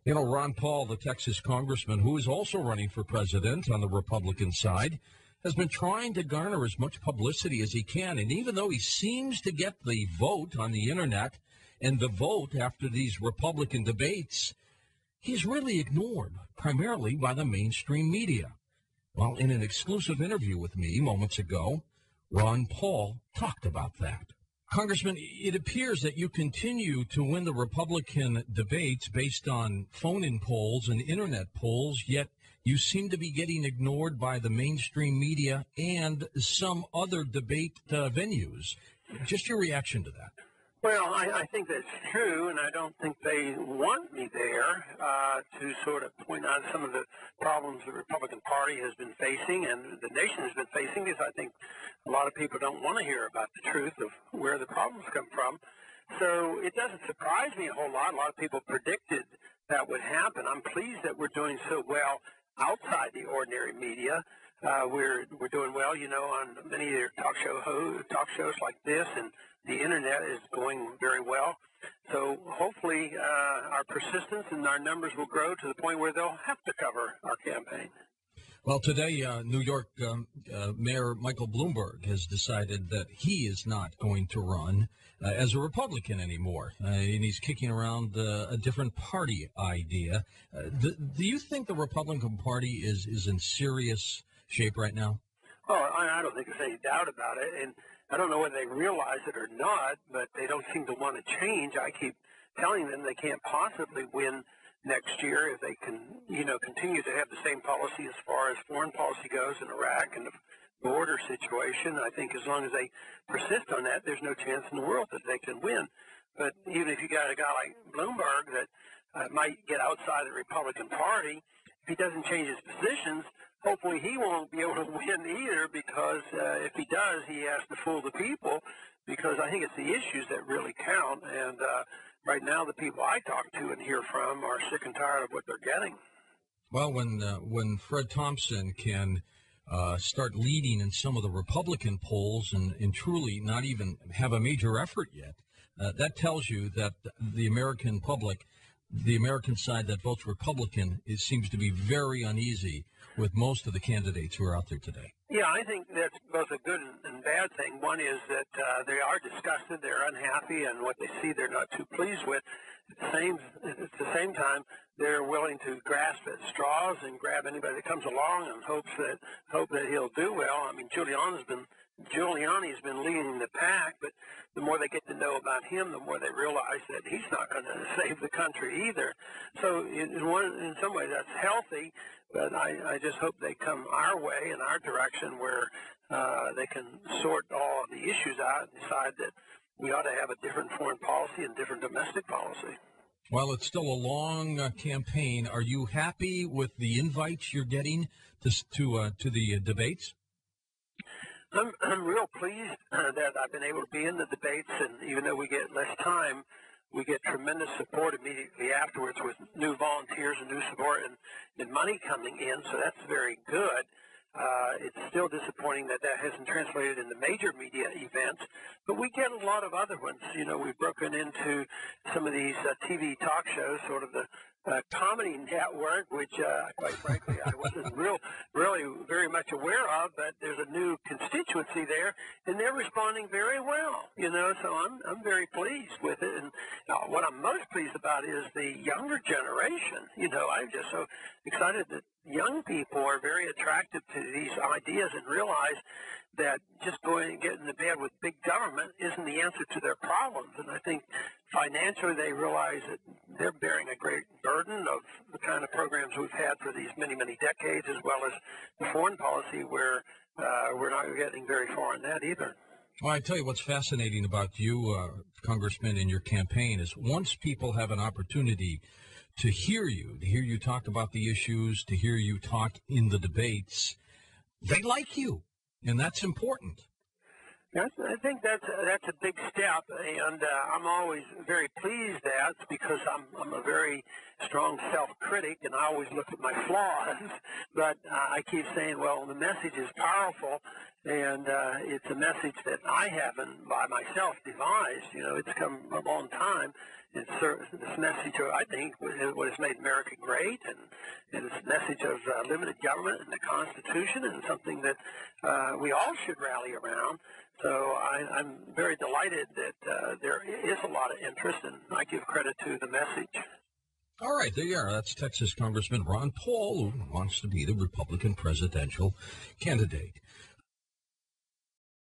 You know, Ron Paul, the Texas congressman, who is also running for president on the Republican side, has been trying to garner as much publicity as he can. And even though he seems to get the vote on the internet and the vote after these Republican debates, he's really ignored, primarily by the mainstream media. Well, in an exclusive interview with me moments ago, Ron Paul talked about that. Congressman, it appears that you continue to win the Republican debates based on phone-in polls and internet polls, yet you seem to be getting ignored by the mainstream media and some other debate venues. Just your reaction to that. Well, I think that's true, and I don't think they want me there to sort of point out some of the problems the Republican Party has been facing and the nation has been facing, because I think a lot of people don't want to hear about the truth of where the problems come from. So it doesn't surprise me a whole lot. A lot of people predicted that would happen. I'm pleased that we're doing so well outside the ordinary media. We're doing well, on many of their talk shows like this, and the internet is going very well. So hopefully our persistence and our numbers will grow to the point where they'll have to cover our campaign. Well, today, New York Mayor Michael Bloomberg has decided that he is not going to run as a Republican anymore, and he's kicking around a different party idea. Do you think the Republican Party is in serious shape right now? Oh, I don't think there's any doubt about it, and I don't know whether they realize it or not, but they don't seem to want to change. I keep telling them they can't possibly win next year if they can, continue to have the same policy as far as foreign policy goes in Iraq and the border situation. I think as long as they persist on that, there's no chance in the world that they can win. But even if you got a guy like Bloomberg that might get outside the Republican Party, if he doesn't change his positions, hopefully he won't be able to win either, because if he does, he has to fool the people, because I think it's the issues that really count. And right now, the people I talk to and hear from are sick and tired of what they're getting. Well, when Fred Thompson can start leading in some of the Republican polls and truly not even have a major effort yet, that tells you that the American public, the American side that votes Republican, it seems to be very uneasy with most of the candidates who are out there today. Yeah, I think that's both a good and bad thing. One is that they are disgusted, they're unhappy, and what they see they're not too pleased with. At the same time, they're willing to grasp at straws and grab anybody that comes along and hope that he'll do well. I mean, Giuliani's been leading the pack, but the more they get to know about him, the more they realize that he's not going to save the country either. So in some ways that's healthy, but I just hope they come our way, in our direction, where they can sort all of the issues out and decide that we ought to have a different foreign policy and different domestic policy. Well, it's still a long campaign. Are you happy with the invites you're getting to the debates? I'm real pleased that I've been able to be in the debates, and even though we get less time, we get tremendous support immediately afterwards with new volunteers and new support and money coming in, so that's very good. It's still disappointing that hasn't translated into major media events, but we get a lot of other ones. We've broken into some of these TV talk shows, sort of the comedy network, which, quite frankly, I wasn't really very much aware of, but there's a new constituency there, and they're responding very well, so I'm very pleased with it. And what I'm most pleased about is the younger generation. I'm just so excited that young people are very attracted to these ideas and realize that just going and getting to bed with big government isn't the answer to their problems. And I think financially they realize that they're bearing a great burden of the kind of programs we've had for these many, many decades, as well as the foreign policy where we're not getting very far in that either. Well, I tell you what's fascinating about you, Congressman, in your campaign is once people have an opportunity to hear you talk about the issues, to hear you talk in the debates, they like you, and that's important. I think that's a big step, and I'm always very pleased at because I'm a very strong self-critic, and I always look at my flaws. But I keep saying, well, the message is powerful, and it's a message that I haven't by myself devised. It's come a long time, this message of, I think, what has made America great, and this message of limited government and the Constitution, and something that we all should rally around. So I'm very delighted that there is a lot of interest, and I give credit to the message. All right, there you are. That's Texas Congressman Ron Paul, who wants to be the Republican presidential candidate.